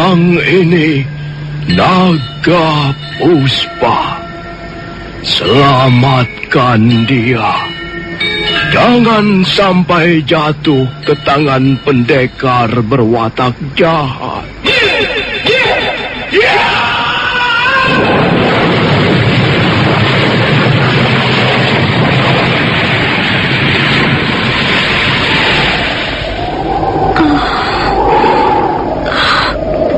Yang ini Naga Puspa. Selamatkan dia. Jangan sampai jatuh ke tangan pendekar berwatak jahat.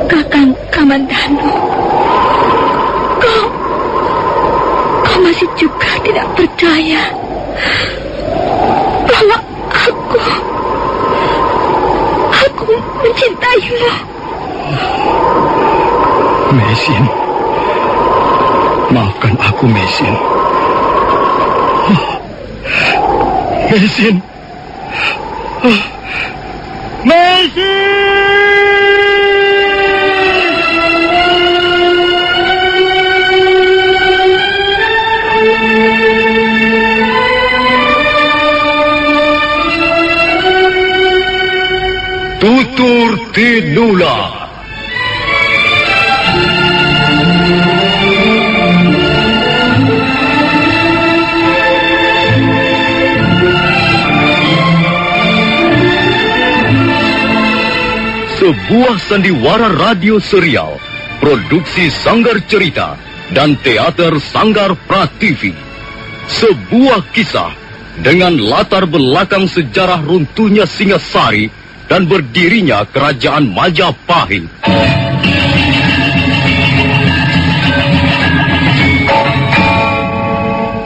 Kakang Kamandanu, kau masih juga tidak percaya bahwa aku mencintaimu. Mesin, maafkan aku, Mesin. Mesin. Mesin! Tutur Tinula. Sebuah sandiwara radio serial, produksi Sanggar Cerita dan Teater Sanggar Prativi. Sebuah kisah dengan latar belakang sejarah runtuhnya Singasari dan berdirinya Kerajaan Majapahit.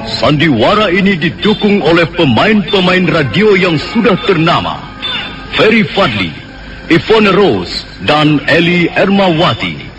Sandiwara ini didukung oleh pemain-pemain radio yang sudah ternama. Ferry Fadli, Ivone Rose, dan Eli Ermawati.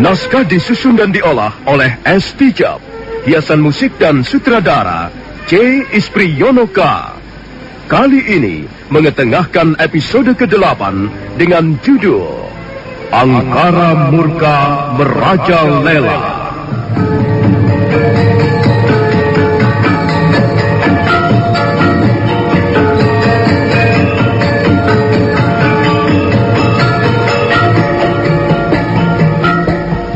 Naskah disusun dan diolah oleh S. Tijab. Hiasan musik dan sutradara C. Ispriyonoka. Kali ini mengetengahkan episode ke-8 dengan judul Angkara Murka Merajalela.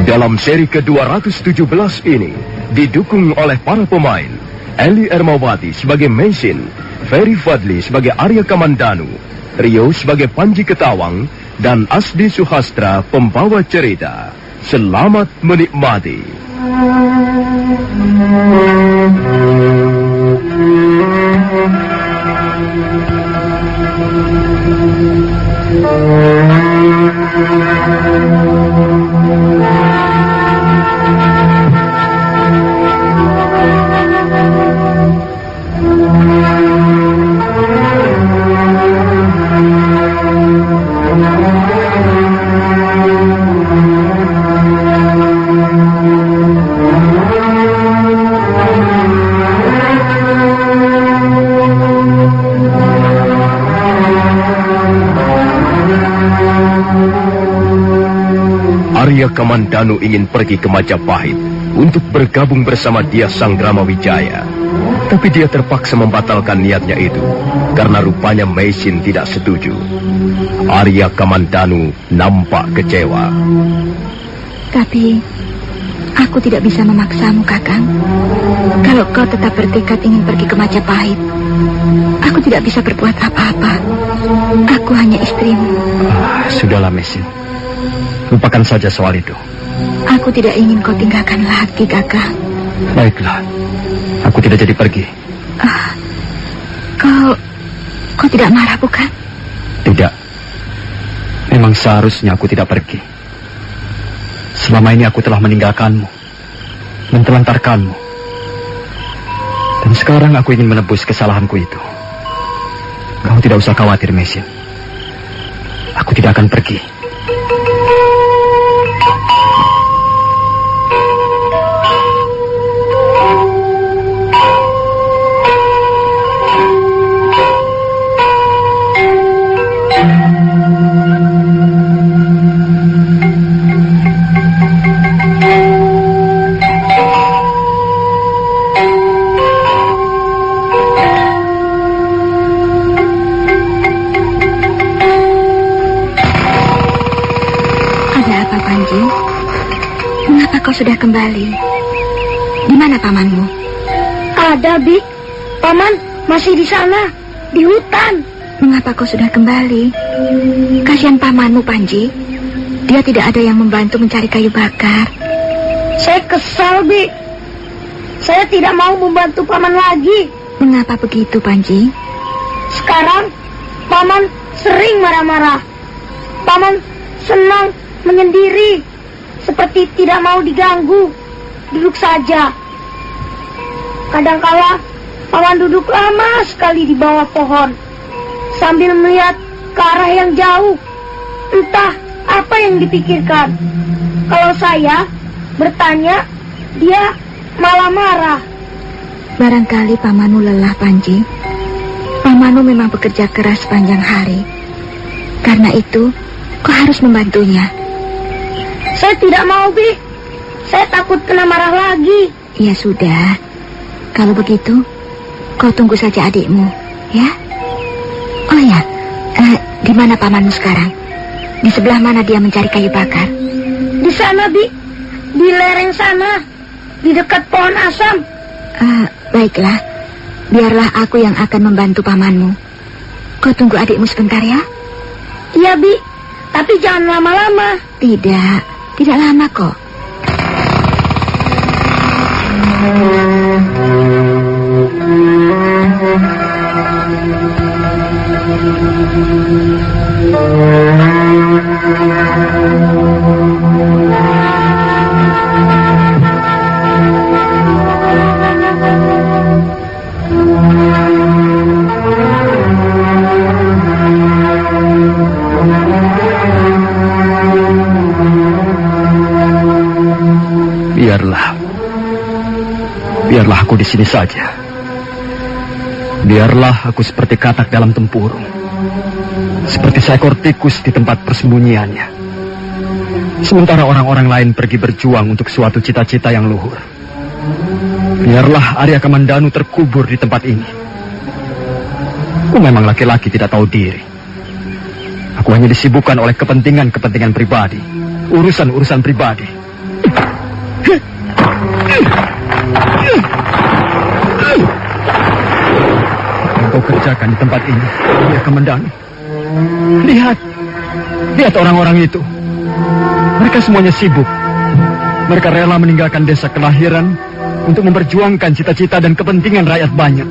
Dalam seri ke-217 ini, didukung oleh para pemain, Eli Ermawati sebagai Mesin, Ferry Fadli sebagai Arya Kamandanu, Rio sebagai Panji Ketawang, dan Asdi Suhastra pembawa cerita. Selamat menikmati. Arya Kamandanu ingin pergi ke Majapahit untuk bergabung bersama Dia Sanggrama Wijaya. Tapi dia terpaksa membatalkan niatnya itu karena rupanya Mesin tidak setuju. Arya Kamandanu nampak kecewa. Tapi aku tidak bisa memaksamu, Kakang. Kalau kau tetap bertekad ingin pergi ke Majapahit, aku tidak bisa berbuat apa-apa. Aku hanya istrimu. Sudahlah, Mesin. Lupakan saja soal itu. Aku tidak ingin kau tinggalkan lagi, Kakang. Baiklah, aku tidak jadi pergi. Kau tidak marah, bukan? Tidak. Memang seharusnya aku tidak pergi. Selama ini aku telah meninggalkanmu, mentelantarkanmu. Dan sekarang aku ingin menebus kesalahanku itu. Kamu tidak usah khawatir, Mesin. Aku tidak akan pergi. Apa kau sudah kembali? Di mana pamanmu? Ada, Bi. Paman masih di sana, di hutan. Mengapa kau sudah kembali? Kasihan pamanmu, Panji. Dia tidak ada yang membantu mencari kayu bakar. Saya kesal, Bi. Saya tidak mau membantu paman lagi. Mengapa begitu, Panji? Sekarang paman sering marah-marah. Paman senang menyendiri, seperti tidak mau diganggu. Duduk saja. Kadangkala paman duduk lama sekali di bawah pohon, sambil melihat ke arah yang jauh. Entah apa yang dipikirkan. Kalau saya bertanya, dia malah marah. Barangkali pamanmu lelah, Panji. Pamanmu memang bekerja keras sepanjang hari. Karena itu, kau harus membantunya. Saya tidak mau, Bi. Saya takut kena marah lagi. Ya sudah. Kalau begitu, kau tunggu saja adikmu, ya? Oh ya, di mana pamanmu sekarang? Di sebelah mana dia mencari kayu bakar? Di sana, Bi. Di lereng sana. Di dekat pohon asam. Baiklah. Biarlah aku yang akan membantu pamanmu. Kau tunggu adikmu sebentar ya? Iya, Bi. Tapi jangan lama-lama. Tidak lama kok. Biarlah aku di sini saja. Biarlah aku seperti katak dalam tempurung, seperti seekor tikus di tempat persembunyiannya. Sementara orang-orang lain pergi berjuang untuk suatu cita-cita yang luhur. Biarlah Arya Kamandanu terkubur di tempat ini. Aku memang laki-laki tidak tahu diri. Aku hanya disibukkan oleh kepentingan-kepentingan pribadi, urusan-urusan pribadi. Yang kau kerjakan di tempat ini, Arya Kamandanu. Lihat orang-orang itu. Mereka semuanya sibuk. Mereka rela meninggalkan desa kelahiran untuk memperjuangkan cita-cita dan kepentingan rakyat banyak.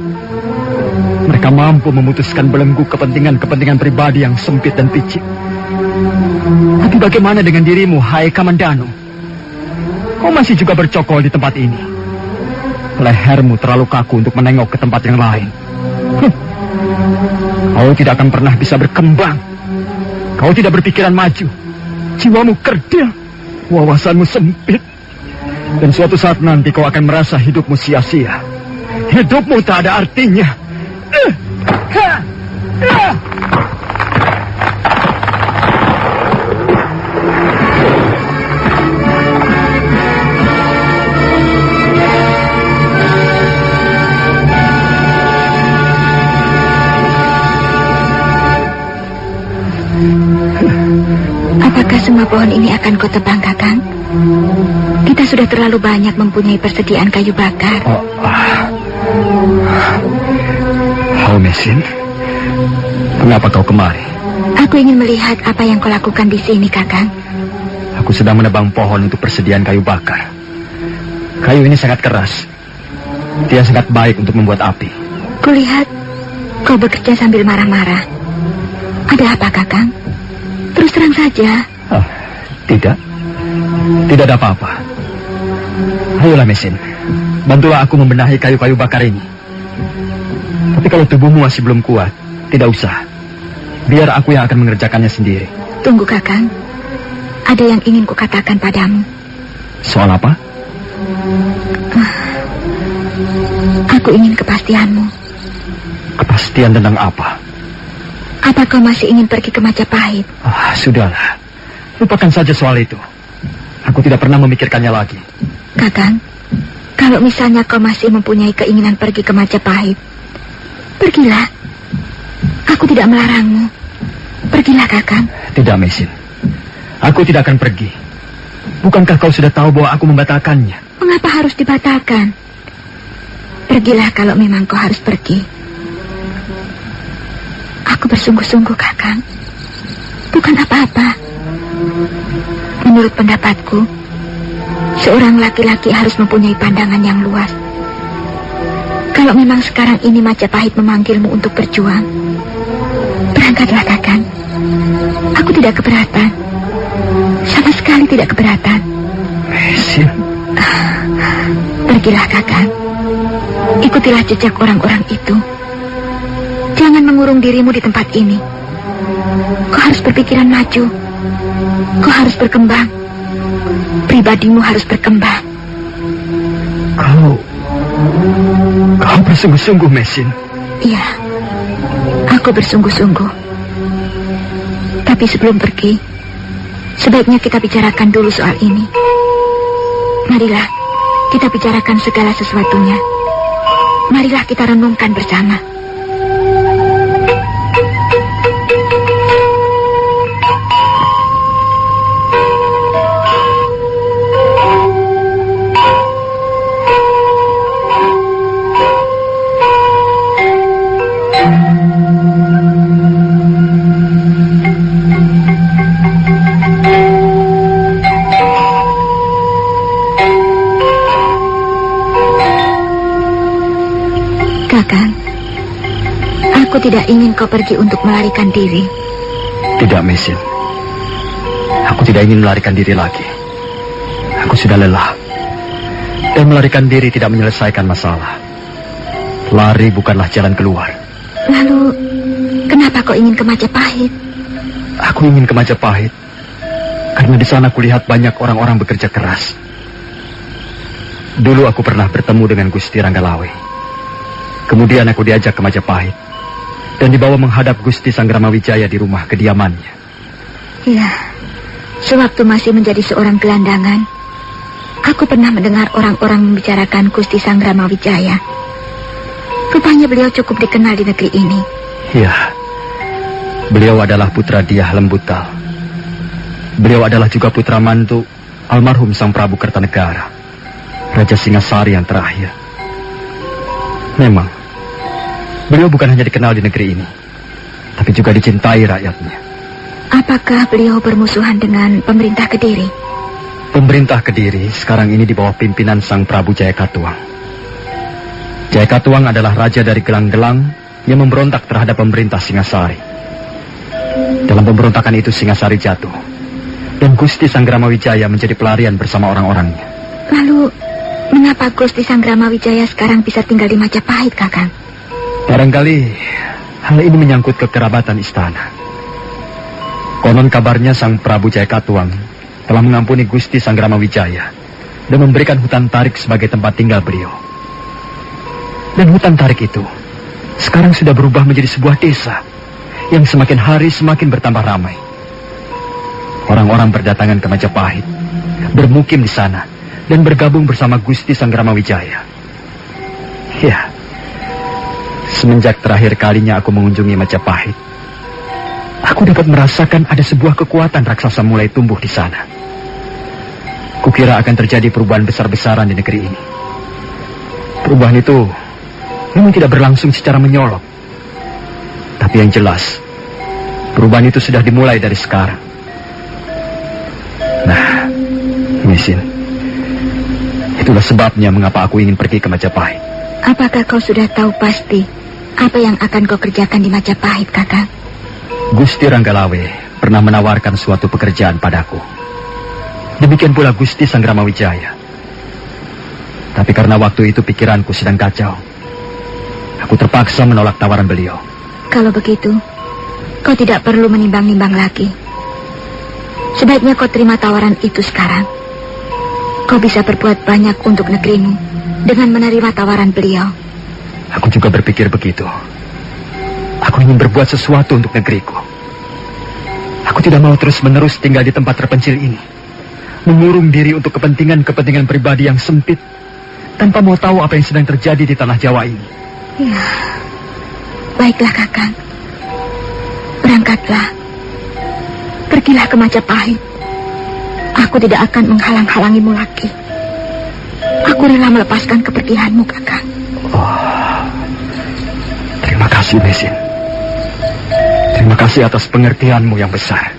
Mereka mampu memutuskan belenggu kepentingan-kepentingan pribadi yang sempit dan picik. Tapi bagaimana dengan dirimu, hai Kamandanu? Kau masih juga bercokol di tempat ini. Lehermu terlalu kaku untuk menengok ke tempat yang lain. Kau tidak akan pernah bisa berkembang. Kau tidak berpikiran maju. Jiwamu kerdil, wawasanmu sempit. Dan suatu saat nanti kau akan merasa hidupmu sia-sia. Hidupmu tak ada artinya. Apakah semua pohon ini akan kau tebang, Kakang? Kita sudah terlalu banyak mempunyai persediaan kayu bakar. Mesin, mengapa kau kemari? Aku ingin melihat apa yang kau lakukan di sini, Kakang. Aku sedang menebang pohon untuk persediaan kayu bakar. Kayu ini sangat keras. Dia sangat baik untuk membuat api. Kulihat kau bekerja sambil marah-marah. Ada apa, Kakang? Terus terang saja. Tidak ada apa-apa. Ayolah, Mesin. Bantulah aku membenahi kayu-kayu bakar ini. Tapi kalau tubuhmu masih belum kuat, tidak usah. Biar aku yang akan mengerjakannya sendiri. Tunggu, Kakang. Ada yang ingin kukatakan padamu. Soal apa? Aku ingin kepastianmu. Kepastian tentang apa? Apa kau masih ingin pergi ke Majapahit? Sudahlah. Lupakan saja soal itu. Aku tidak pernah memikirkannya lagi. Kakang, kalau misalnya kau masih mempunyai keinginan pergi ke Majapahit, pergilah. Aku tidak melarangmu. Pergilah, Kakang. Tidak, Mesin. Aku tidak akan pergi. Bukankah kau sudah tahu bahwa aku membatalkannya? Mengapa harus dibatalkan? Pergilah kalau memang kau harus pergi. Aku bersungguh-sungguh, Kakang. Bukan apa-apa. Menurut pendapatku, seorang laki-laki harus mempunyai pandangan yang luas. Kalau memang sekarang ini Majapahit memanggilmu untuk berjuang, berangkatlah, Kakang. Aku tidak keberatan. Sama sekali tidak keberatan. Mesin. Pergilah, Kakang. Ikutilah jejak orang-orang itu. Jangan mengurung dirimu di tempat ini. Kau harus berpikiran maju. Kau harus berkembang. Pribadimu harus berkembang. Kau bersungguh-sungguh, Mesin. Iya, aku bersungguh-sungguh. Tapi sebelum pergi, sebaiknya kita bicarakan dulu soal ini. Marilah kita bicarakan segala sesuatunya. Marilah kita renungkan bersama. Kakang, aku tidak ingin kau pergi untuk melarikan diri. Tidak, Mesin. Aku tidak ingin melarikan diri lagi. Aku sudah lelah. Dan melarikan diri tidak menyelesaikan masalah. Lari bukanlah jalan keluar. Lalu, kenapa kau ingin ke Majapahit? Aku ingin ke Majapahit karena di sana kulihat banyak orang-orang bekerja keras. Dulu aku pernah bertemu dengan Gusti Ranggalawe. Kemudian aku diajak ke Majapahit dan dibawa menghadap Gusti Sangramawijaya di rumah kediamannya. Ya, sewaktu masih menjadi seorang gelandangan, aku pernah mendengar orang-orang membicarakan Gusti Sangramawijaya. Rupanya beliau cukup dikenal di negeri ini. Ya, beliau adalah putra Diah Lembutal. Beliau adalah juga putra mantu almarhum Sang Prabu Kertanegara, Raja Singasari yang terakhir. Memang, beliau bukan hanya dikenal di negeri ini, tapi juga dicintai rakyatnya. Apakah beliau bermusuhan dengan pemerintah Kediri? Pemerintah Kediri sekarang ini di bawah pimpinan Sang Prabu Jayakatwang. Jayakatwang adalah raja dari Gelang-Gelang yang memberontak terhadap pemerintah Singasari. Dalam pemberontakan itu Singasari jatuh, dan Gusti Sangramawijaya menjadi pelarian bersama orang-orangnya. Lalu, mengapa Gusti Sangramawijaya sekarang bisa tinggal di Majapahit, Kakang? Barangkali hal ini menyangkut kekerabatan istana. Konon kabarnya Sang Prabu Jayakatwang telah mengampuni Gusti Sangramawijaya dan memberikan hutan tarik sebagai tempat tinggal beliau. Dan hutan tarik itu sekarang sudah berubah menjadi sebuah desa yang semakin hari semakin bertambah ramai. Orang-orang berdatangan ke Majapahit, bermukim di sana, dan bergabung bersama Gusti Sangramawijaya. Ya, semenjak terakhir kalinya aku mengunjungi Majapahit, aku dapat merasakan ada sebuah kekuatan raksasa mulai tumbuh di sana. Kukira akan terjadi perubahan besar-besaran di negeri ini. Perubahan itu memang tidak berlangsung secara menyolok. Tapi yang jelas, perubahan itu sudah dimulai dari sekarang. Nah, Mesin, itulah sebabnya mengapa aku ingin pergi ke Majapahit. Apakah kau sudah tahu pasti apa yang akan kau kerjakan di Majapahit, Kakang? Gusti Ranggalawe pernah menawarkan suatu pekerjaan padaku. Demikian pula Gusti Sangramawijaya. Tapi karena waktu itu pikiranku sedang kacau, aku terpaksa menolak tawaran beliau. Kalau begitu, kau tidak perlu menimbang-nimbang lagi. Sebaiknya kau terima tawaran itu sekarang. Kau bisa berbuat banyak untuk negerimu dengan menerima tawaran beliau. Aku juga berpikir begitu. Aku ingin berbuat sesuatu untuk negeriku. Aku tidak mau terus-menerus tinggal di tempat terpencil ini, mengurung diri untuk kepentingan-kepentingan pribadi yang sempit, tanpa mau tahu apa yang sedang terjadi di tanah Jawa ini. Ya, baiklah, Kakang. Berangkatlah. Pergilah ke Majapahit. Aku tidak akan menghalang-halangimu lagi. Aku rela melepaskan kepergianmu, Kakang. Oh, terima kasih, Mesin. Terima kasih atas pengertianmu yang besar.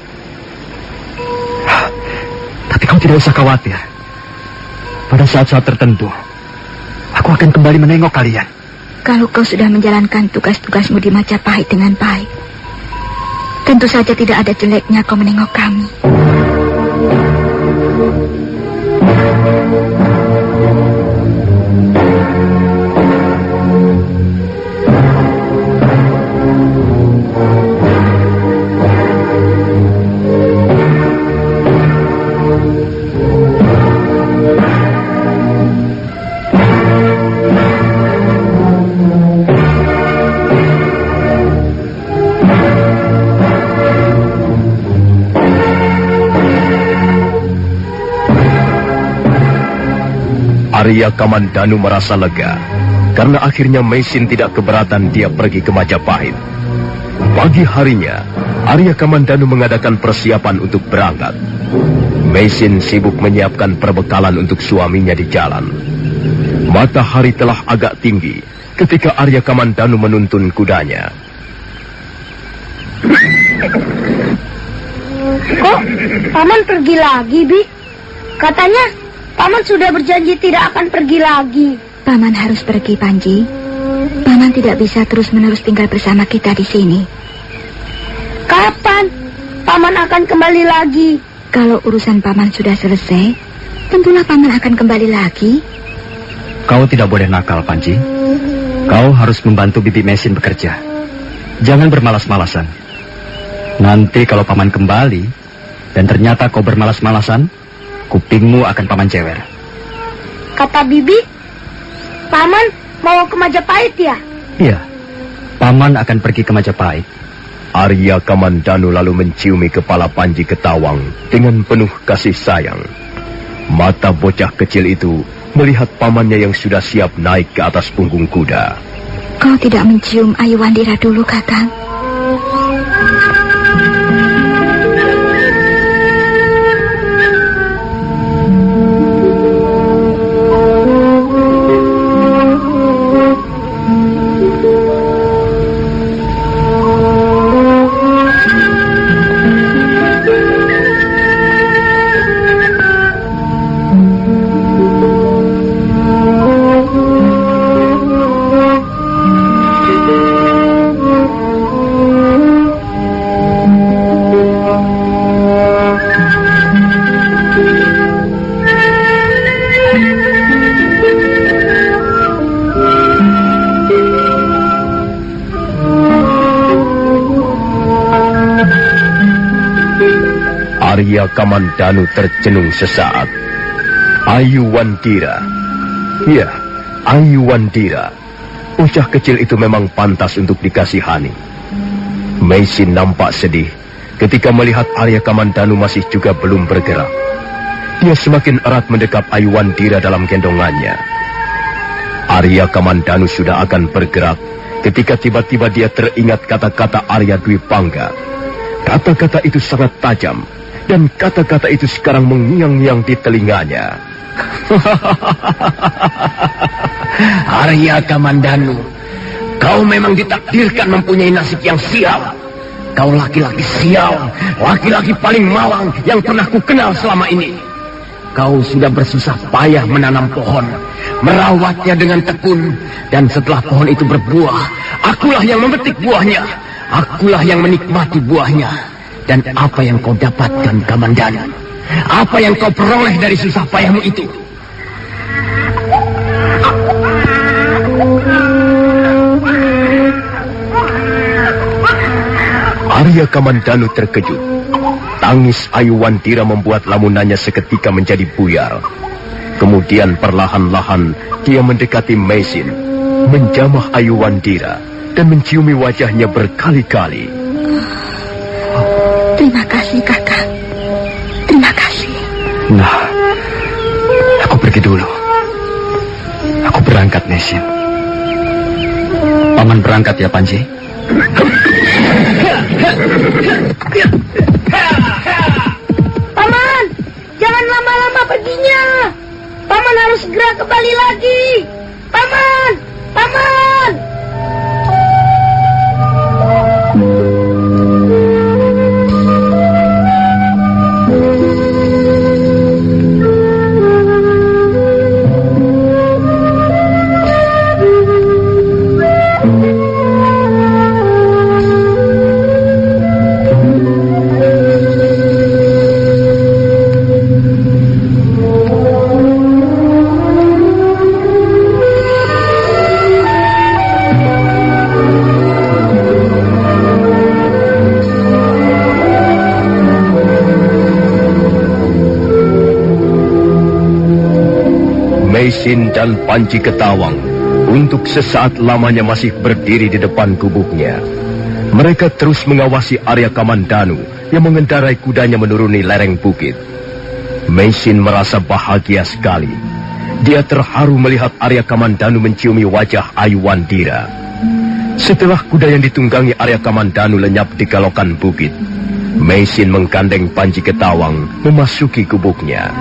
Tapi kau tidak usah khawatir. Pada saat-saat tertentu, aku akan kembali menengok kalian. Kalau kau sudah menjalankan tugas-tugasmu di Majapahit dengan baik, tentu saja tidak ada jeleknya kau menengok kami. Arya Kamandanu merasa lega karena akhirnya Mesin tidak keberatan dia pergi ke Majapahit. Pagi harinya, Arya Kamandanu mengadakan persiapan untuk berangkat. Mesin sibuk menyiapkan perbekalan untuk suaminya di jalan. Matahari telah agak tinggi ketika Arya Kamandanu menuntun kudanya. Kok Paman pergi lagi, Bi? Katanya Paman sudah berjanji tidak akan pergi lagi. Paman harus pergi, Panji. Paman tidak bisa terus-menerus tinggal bersama kita di sini. Kapan Paman akan kembali lagi? Kalau urusan Paman sudah selesai, tentulah Paman akan kembali lagi. Kau tidak boleh nakal, Panji. Kau harus membantu Bibi Mesin bekerja. Jangan bermalas-malasan. Nanti kalau Paman kembali, dan ternyata kau bermalas-malasan, kupingmu akan Paman cewer. Kata Bibi, Paman mau ke Majapahit ya? Iya, Paman akan pergi ke Majapahit. Arya Kamandanu lalu menciumi kepala Panji Ketawang dengan penuh kasih sayang. Mata bocah kecil itu melihat pamannya yang sudah siap naik ke atas punggung kuda. Kau tidak mencium Ayu Wandira dulu, Kakang? Arya Kamandanu tercenung sesaat. Ayu Wandira. Ya, Ayu Wandira. Bocah kecil itu memang pantas untuk dikasihani. Mesin nampak sedih ketika melihat Arya Kamandanu masih juga belum bergerak. Dia semakin erat mendekap Ayu Wandira dalam gendongannya. Arya Kamandanu sudah akan bergerak ketika tiba-tiba dia teringat kata-kata Arya Dwi Pangga. Kata-kata itu sangat tajam, dan kata-kata itu sekarang mengiang-ngiang di telinganya. Arya Kamandanu, kau memang ditakdirkan mempunyai nasib yang sial. Kau laki-laki sial, laki-laki paling malang yang pernah kukenal selama ini. Kau sudah bersusah payah menanam pohon, merawatnya dengan tekun, dan setelah pohon itu berbuah, akulah yang memetik buahnya, akulah yang menikmati buahnya. Dan apa yang kau dapatkan, Kamandanu? Apa yang kau peroleh dari susah payahmu itu? Arya Kamandanu terkejut. Tangis Ayu Wandira membuat lamunannya seketika menjadi buyar. Kemudian perlahan-lahan dia mendekati Mesin, menjamah Ayu Wandira, dan menciumi wajahnya berkali-kali. Terima kasih, Kakang. Terima kasih. Nah, aku pergi dulu. Aku berangkat, Mesin. Paman berangkat ya, Panji? Paman, jangan pamannya. Paman harus segera kembali lagi. Paman, paman. Meisin dan Panji Ketawang untuk sesaat lamanya masih berdiri di depan gubuknya. Mereka terus mengawasi Arya Kamandanu yang mengendarai kudanya menuruni lereng bukit. Meisin merasa bahagia sekali. Dia terharu melihat Arya Kamandanu menciumi wajah Ayu Wandira. Setelah kuda yang ditunggangi Arya Kamandanu lenyap di galokan bukit, Meisin menggandeng Panji Ketawang memasuki gubuknya.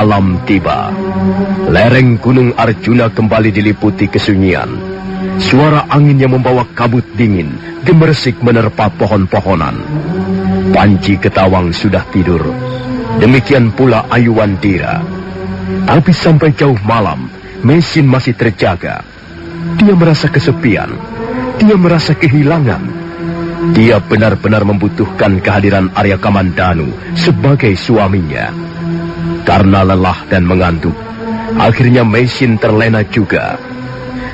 Malam tiba, lereng Gunung Arjuna kembali diliputi kesunyian. Suara angin yang membawa kabut dingin gemersik menerpa pohon-pohonan. Panji Ketawang sudah tidur, demikian pula Ayu Wandira. Tapi sampai jauh malam, Meisin masih terjaga. Dia merasa kesepian, dia merasa kehilangan. Dia benar-benar membutuhkan kehadiran Arya Kamandanu sebagai suaminya. Karena lelah dan mengantuk, akhirnya Meisin terlena juga.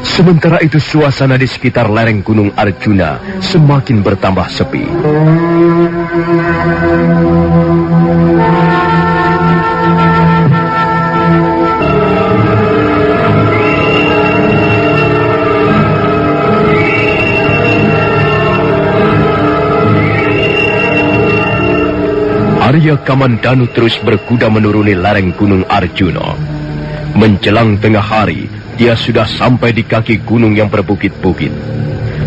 Sementara itu suasana di sekitar lereng Gunung Arjuna semakin bertambah sepi. Arya Kamandanu terus berkuda menuruni lereng Gunung Arjuna. Menjelang tengah hari, dia sudah sampai di kaki gunung yang berbukit-bukit.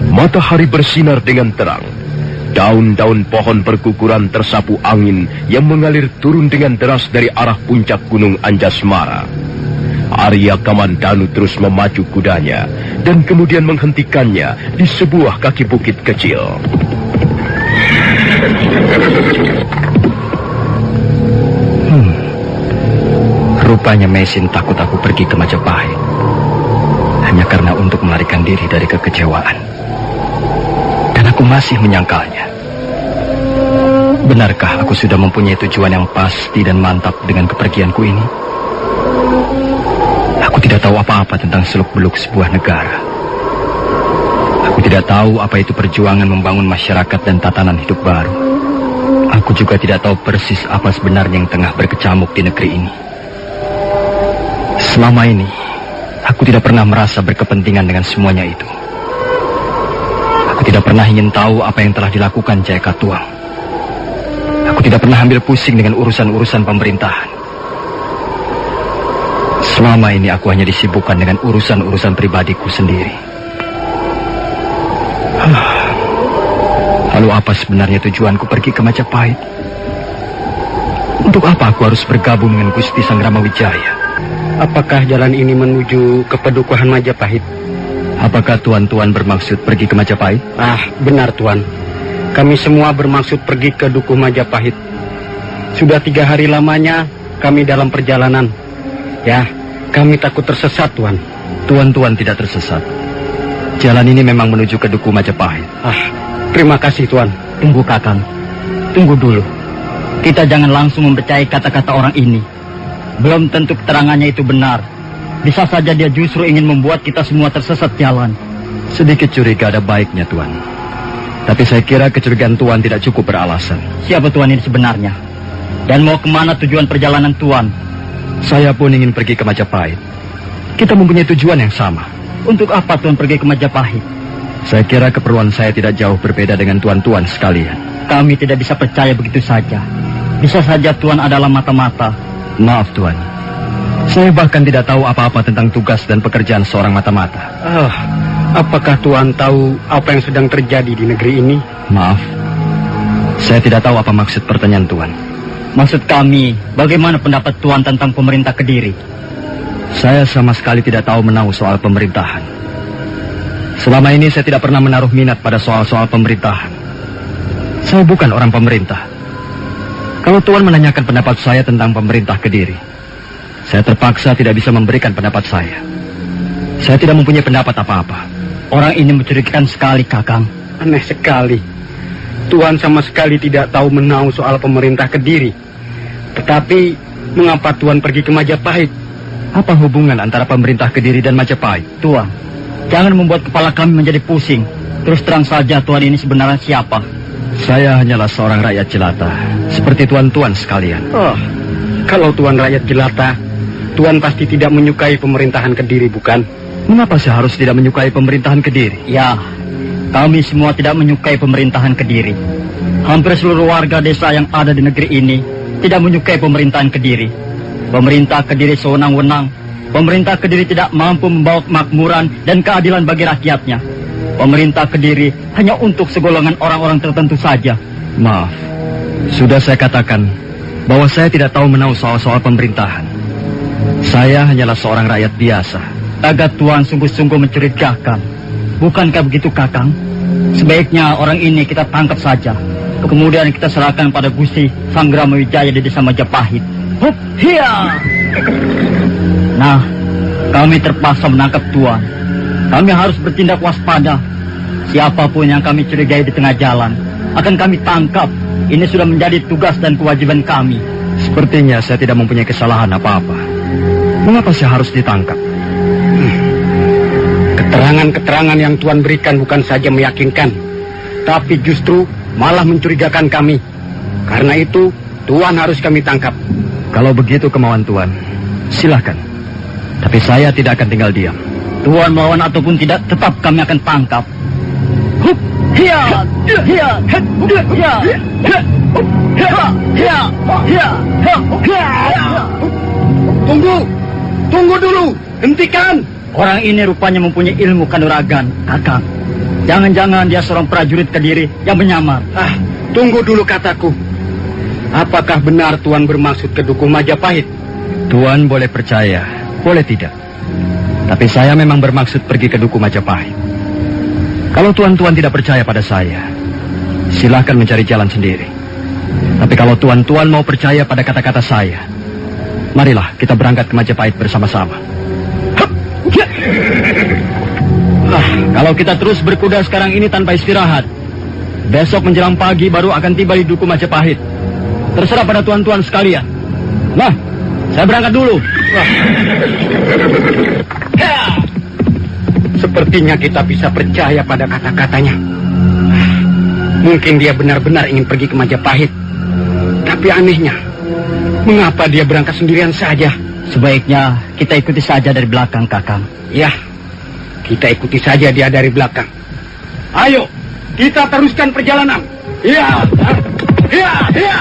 Matahari bersinar dengan terang. Daun-daun pohon berguguran tersapu angin yang mengalir turun dengan deras dari arah puncak Gunung Anjasmara. Arya Kamandanu terus memacu kudanya dan kemudian menghentikannya di sebuah kaki bukit kecil. Rupanya Meisin takut aku pergi ke Majapahit hanya karena untuk melarikan diri dari kekecewaan. Dan aku masih menyangkalnya. Benarkah aku sudah mempunyai tujuan yang pasti dan mantap dengan kepergianku ini? Aku tidak tahu apa-apa tentang seluk-beluk sebuah negara. Aku tidak tahu apa itu perjuangan membangun masyarakat dan tatanan hidup baru. Aku juga tidak tahu persis apa sebenarnya yang tengah berkecamuk di negeri ini. Selama ini, aku tidak pernah merasa berkepentingan dengan semuanya itu. Aku tidak pernah ingin tahu apa yang telah dilakukan Jaya Katuang. Aku tidak pernah ambil pusing dengan urusan-urusan pemerintahan. Selama ini aku hanya disibukkan dengan urusan-urusan pribadiku sendiri. Lalu apa sebenarnya tujuanku pergi ke Majapahit? Untuk apa aku harus bergabung dengan Gusti Sang Ramawijaya? Apakah jalan ini menuju ke Padukuhan Majapahit? Apakah tuan-tuan bermaksud pergi ke Majapahit? Benar tuan. Kami semua bermaksud pergi ke Dukuh Majapahit. Sudah 3 hari lamanya kami dalam perjalanan. Ya, kami takut tersesat tuan. Tuan-tuan tidak tersesat. Jalan ini memang menuju ke Dukuh Majapahit. Terima kasih tuan. Tunggu Kakang. Tunggu dulu. Kita jangan langsung mempercayai kata-kata orang ini. Belum tentu keterangannya itu benar. Bisa saja dia justru ingin membuat kita semua tersesat jalan. Sedikit curiga ada baiknya, Tuan. Tapi saya kira kecurigaan Tuan tidak cukup beralasan. Siapa Tuan ini sebenarnya? Dan mau kemana tujuan perjalanan Tuan? Saya pun ingin pergi ke Majapahit. Kita mempunyai tujuan yang sama. Untuk apa Tuan pergi ke Majapahit? Saya kira keperluan saya tidak jauh berbeda dengan tuan-tuan sekalian. Kami tidak bisa percaya begitu saja. Bisa saja Tuan adalah mata-mata. Maaf Tuan. Saya bahkan tidak tahu apa-apa tentang tugas dan pekerjaan seorang mata-mata. Apakah Tuan tahu apa yang sedang terjadi di negeri ini? Maaf. Saya tidak tahu apa maksud pertanyaan Tuan. Maksud kami, bagaimana pendapat Tuan tentang pemerintah Kediri? Saya sama sekali tidak tahu menahu soal pemerintahan. Selama ini saya tidak pernah menaruh minat pada soal-soal pemerintahan. Saya bukan orang pemerintah. Kalau Tuan menanyakan pendapat saya tentang pemerintah Kediri, saya terpaksa tidak bisa memberikan pendapat saya. Saya tidak mempunyai pendapat apa-apa. Orang ini mencurigakan sekali, Kakang. Aneh sekali. Tuan sama sekali tidak tahu menahu soal pemerintah Kediri. Tetapi, mengapa Tuan pergi ke Majapahit? Apa hubungan antara pemerintah Kediri dan Majapahit? Tuan, jangan membuat kepala kami menjadi pusing. Terus terang saja Tuan ini sebenarnya siapa? Saya hanyalah seorang rakyat jelata, seperti tuan-tuan sekalian. Kalau Tuan rakyat jelata, Tuan pasti tidak menyukai pemerintahan Kediri, bukan? Mengapa saya harus tidak menyukai pemerintahan Kediri? Ya, kami semua tidak menyukai pemerintahan Kediri. Hampir seluruh warga desa yang ada di negeri ini tidak menyukai pemerintahan Kediri. Pemerintah Kediri sewenang-wenang. Pemerintah Kediri tidak mampu membawa kemakmuran dan keadilan bagi rakyatnya. Pemerintah Kediri hanya untuk segolongan orang-orang tertentu saja. Maaf, sudah saya katakan bahwa saya tidak tahu menahu soal-soal pemerintahan. Saya hanyalah seorang rakyat biasa. Agak Tuan sungguh-sungguh mencurigakan. Bukankah begitu, Kakang? Sebaiknya orang ini kita tangkap saja. Kemudian kita serahkan pada Gusti Sanggrama Wijaya di desa Majapahit. Hup, hiya! Nah, kami terpaksa menangkap Tuan. Kami harus bertindak waspada. Siapapun yang kami curigai di tengah jalan akan kami tangkap. Ini sudah menjadi tugas dan kewajiban kami. Sepertinya saya tidak mempunyai kesalahan apa-apa. Mengapa saya harus ditangkap? Keterangan-keterangan yang Tuan berikan bukan saja meyakinkan, tapi justru malah mencurigakan kami. Karena itu, Tuan harus kami tangkap. Kalau begitu kemauan Tuan, silakan. Tapi saya tidak akan tinggal diam. Tuan melawan ataupun tidak, tetap kami akan tangkap. Hup, hiya, hiya, hiya, hiya, hiya. Tunggu dulu, hentikan. Orang ini rupanya mempunyai ilmu kanuragan, Kakang. Jangan-jangan dia seorang prajurit Kediri yang menyamar. Tunggu dulu kataku. Apakah benar Tuan bermaksud ke Dukuh Majapahit? Tuan boleh percaya, boleh tidak. Tapi saya memang bermaksud pergi ke Dukuh Majapahit. Kalau tuan-tuan tidak percaya pada saya, silahkan mencari jalan sendiri. Tapi kalau tuan-tuan mau percaya pada kata-kata saya, marilah kita berangkat ke Majapahit bersama-sama. Kalau kita terus berkuda sekarang ini tanpa istirahat, besok menjelang pagi baru akan tiba di Dukuh Majapahit. Terserah pada tuan-tuan sekalian. Nah, saya berangkat dulu. Sepertinya kita bisa percaya pada kata-katanya. Mungkin dia benar-benar ingin pergi ke Majapahit. Tapi anehnya, mengapa dia berangkat sendirian saja? Sebaiknya kita ikuti saja dari belakang, Kakang. Ya, kita ikuti saja dia dari belakang. Ayo, kita teruskan perjalanan. Ya, ya, ya.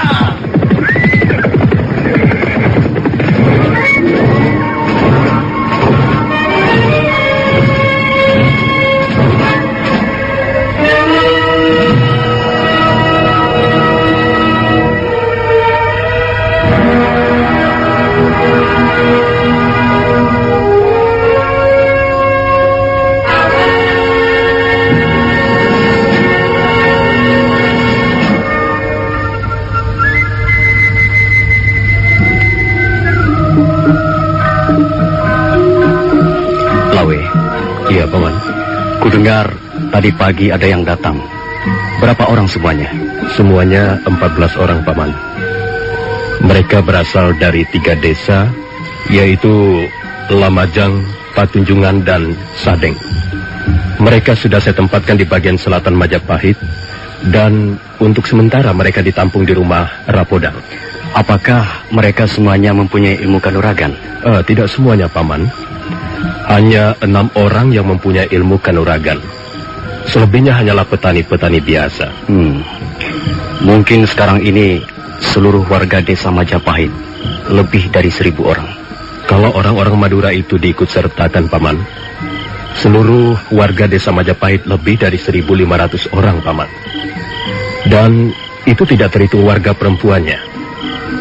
Iya, Paman. Kudengar tadi pagi ada yang datang. Berapa orang semuanya? Semuanya 14 orang, Paman. Mereka berasal dari 3 desa, yaitu Lamajang, Patunjungan, dan Sadeng. Mereka sudah saya tempatkan di bagian selatan Majapahit Dan untuk sementara mereka ditampung di rumah Rapodang. Apakah mereka semuanya mempunyai ilmu kanuragan? Tidak semuanya, Paman. Hanya 6 orang yang mempunyai ilmu kanuragan. Selebihnya hanyalah petani-petani biasa. Mungkin sekarang ini seluruh warga desa Majapahit lebih dari 1000 orang. Kalau orang-orang Madura itu diikut sertakan, Paman, seluruh warga desa Majapahit lebih dari 1500 orang, Paman. Dan itu tidak terhitung warga perempuannya,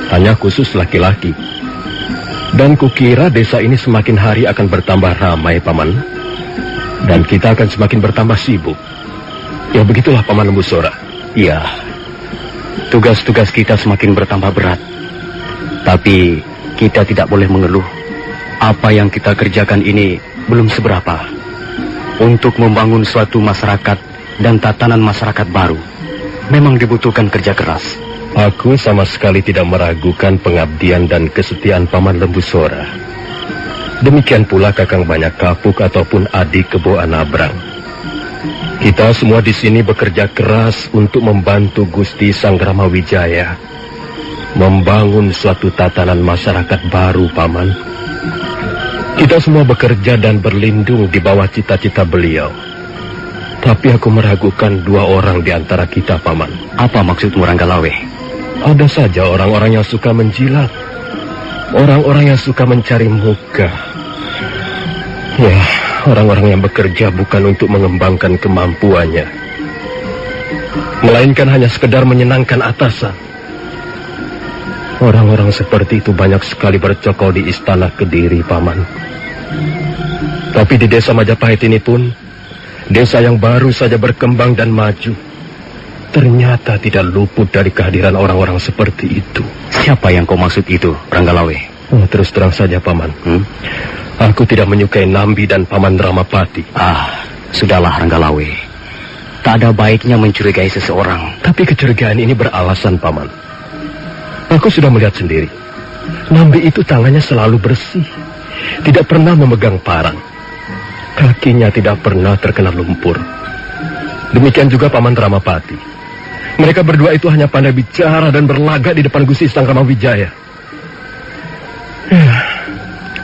hanya khusus laki-laki. Dan kukira desa ini semakin hari akan bertambah ramai, Paman. Dan kita akan semakin bertambah sibuk. Ya begitulah, Paman Lembu Sora. Iya, tugas-tugas kita semakin bertambah berat. Tapi kita tidak boleh mengeluh. Apa yang kita kerjakan ini belum seberapa. Untuk membangun suatu masyarakat dan tatanan masyarakat baru, memang dibutuhkan kerja keras. Aku sama sekali tidak meragukan pengabdian dan kesetiaan Paman Lembu Sora. Demikian pula Kakang Banyak Kapuk ataupun adik Kebo Anabrang. Kita semua di sini bekerja keras untuk membantu Gusti Sanggrama Wijaya membangun suatu tatanan masyarakat baru, Paman. Kita semua bekerja dan berlindung di bawah cita-cita beliau. Tapi aku meragukan 2 orang di antara kita, Paman. Apa maksudmu, Ranggalawe? Ada saja orang-orang yang suka menjilat. Orang-orang yang suka mencari muka. Ya, orang-orang yang bekerja bukan untuk mengembangkan kemampuannya, melainkan hanya sekedar menyenangkan atasan. Orang-orang seperti itu banyak sekali bercokol di istana Kediri, Paman. Tapi di desa Majapahit ini pun, desa yang baru saja berkembang dan maju, ternyata tidak luput dari kehadiran orang-orang seperti itu. Siapa yang kau maksud itu, Ranggalawe? Terus terang saja, Paman. Aku tidak menyukai Nambi dan Paman Ramapati. Sudahlah, Ranggalawe. Tak ada baiknya mencurigai seseorang. Tapi kecurigaan ini beralasan, Paman. Aku sudah melihat sendiri. Nambi itu tangannya selalu bersih, tidak pernah memegang parang. Kakinya tidak pernah terkena lumpur. Demikian juga Paman Ramapati. Mereka berdua itu hanya pandai bicara dan berlagak di depan Gusti Sanggrama Wijaya.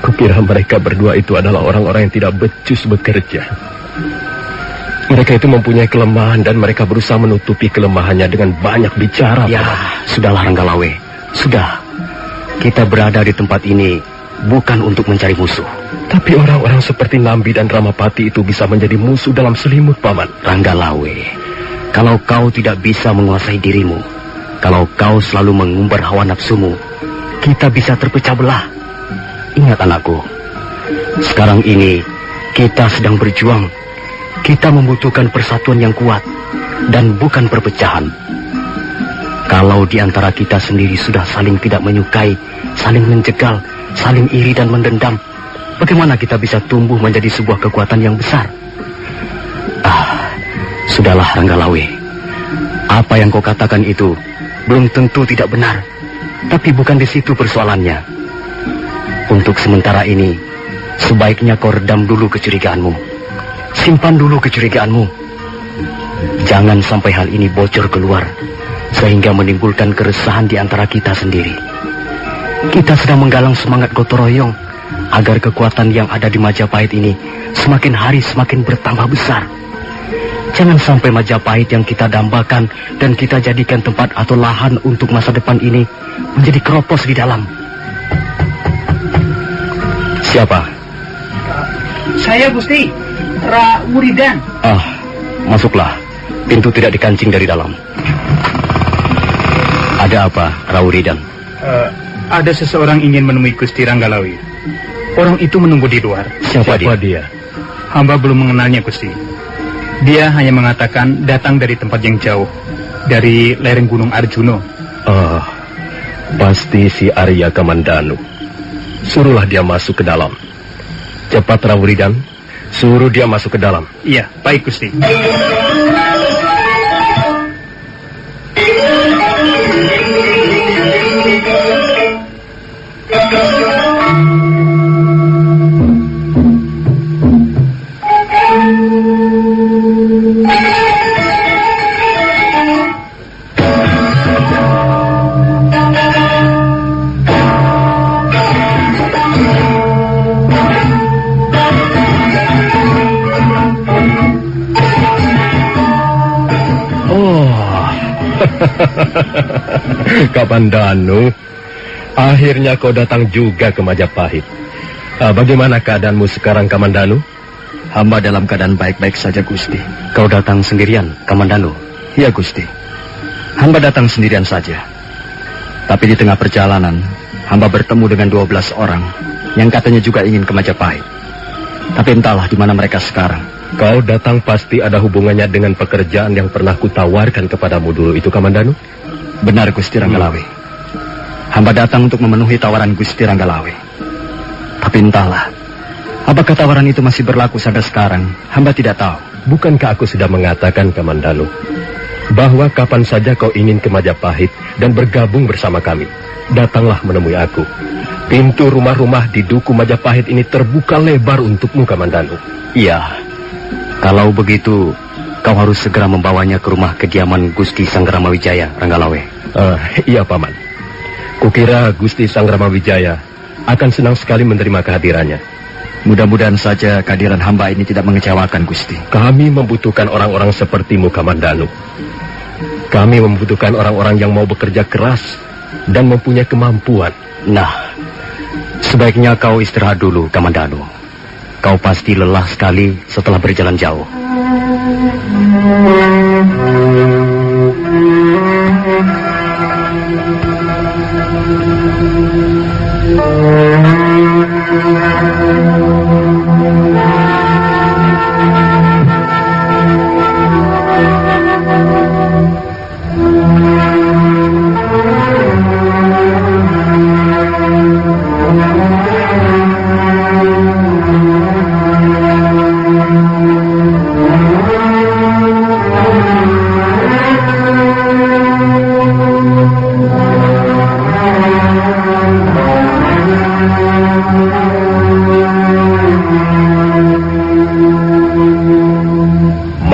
Kukira mereka berdua itu adalah orang-orang yang tidak becus bekerja. Mereka itu mempunyai kelemahan dan mereka berusaha menutupi kelemahannya dengan banyak bicara. Ya, sudahlah, Ranggalawe. Sudah, kita berada di tempat ini bukan untuk mencari musuh. Tapi orang-orang seperti Nambi dan Ramapati itu bisa menjadi musuh dalam selimut, Paman. Ranggalawe, kalau kau tidak bisa menguasai dirimu, kalau kau selalu mengumbar hawa nafsumu, kita bisa terpecah belah. Ingat, anakku, sekarang ini kita sedang berjuang. Kita membutuhkan persatuan yang kuat dan bukan perpecahan. Kalau di antara kita sendiri sudah saling tidak menyukai, saling menjegal, saling iri dan mendendam, bagaimana kita bisa tumbuh menjadi sebuah kekuatan yang besar? Sudahlah, Ranggalawe. Apa yang kau katakan itu belum tentu tidak benar, tapi bukan di situ persoalannya. Untuk sementara ini, sebaiknya kau redam dulu kecurigaanmu. Simpan dulu kecurigaanmu. Jangan sampai hal ini bocor keluar, sehingga menimbulkan keresahan di antara kita sendiri. Kita sedang menggalang semangat gotong royong agar kekuatan yang ada di Majapahit ini semakin hari semakin bertambah besar. Jangan sampai Majapahit yang kita dambakan dan kita jadikan tempat atau lahan untuk masa depan ini menjadi keropos di dalam. Siapa? Saya, Gusti. Wuridan. Masuklah. Pintu tidak dikancing dari dalam. Ada apa, Rawuridan? Ada seseorang ingin menemui Gusti Ranggalawe. Orang itu menunggu di luar. Siapa dia? Hamba belum mengenalnya, Gusti. Dia hanya mengatakan datang dari tempat yang jauh, dari lereng Gunung Arjuno. Pasti si Arya Kamandanu. Suruhlah dia masuk ke dalam. Cepat, Rawuridan. Suruh dia masuk ke dalam. Iya, baik, Gusti. Kamandanu, akhirnya kau datang juga ke Majapahit. Bagaimana keadaanmu sekarang, Kamandanu? Hamba dalam keadaan baik-baik saja, Gusti. Kau datang sendirian, Kamandanu? Ya, Gusti. Hamba datang sendirian saja. Tapi di tengah perjalanan, hamba bertemu dengan 12 orang yang katanya juga ingin ke Majapahit. Tapi entahlah di mana mereka sekarang. Kau datang pasti ada hubungannya dengan pekerjaan yang pernah kutawarkan kepadamu dulu itu, Kamandanu? Benar, Gusti Ranggalawe. Hamba datang untuk memenuhi tawaran Gusti Ranggalawe. Tapi entahlah, apakah tawaran itu masih berlaku sampai sekarang? Hamba tidak tahu. Bukankah aku sudah mengatakan, Kamandanu, bahwa kapan saja kau ingin ke Majapahit dan bergabung bersama kami, datanglah menemui aku. Pintu rumah-rumah di Duku Majapahit ini terbuka lebar untukmu, Kamandanu. Iya. Kalau begitu, kau harus segera membawanya ke rumah kediaman Gusti Sangramawijaya, Ranggalawe. Iya, Paman. Kukira Gusti Sangramawijaya akan senang sekali menerima kehadirannya. Mudah-mudahan saja kehadiran hamba ini tidak mengecewakan, Gusti. Kami membutuhkan orang-orang sepertimu, Kamandanu. Kami membutuhkan orang-orang yang mau bekerja keras dan mempunyai kemampuan. Nah, sebaiknya kau istirahat dulu, Kamandanu. Kau pasti lelah sekali setelah berjalan jauh.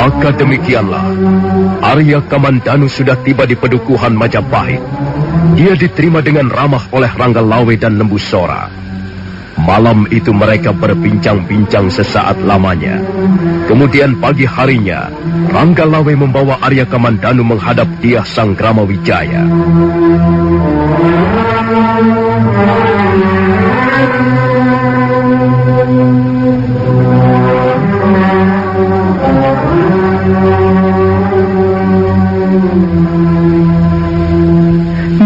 Maka demikianlah, Arya Kamandanu sudah tiba di Pedukuhan Majapahit. Dia diterima dengan ramah oleh Ranggalawe dan Nembusora. Malam itu mereka berbincang-bincang sesaat lamanya. Kemudian pagi harinya, Ranggalawe membawa Arya Kamandanu menghadap Dyah Sangramawijaya.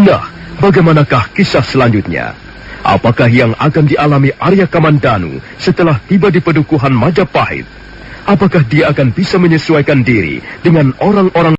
Nah, bagaimanakah kisah selanjutnya? Apakah yang akan dialami Arya Kamandanu setelah tiba di Pedukuhan Majapahit? Apakah dia akan bisa menyesuaikan diri dengan orang-orang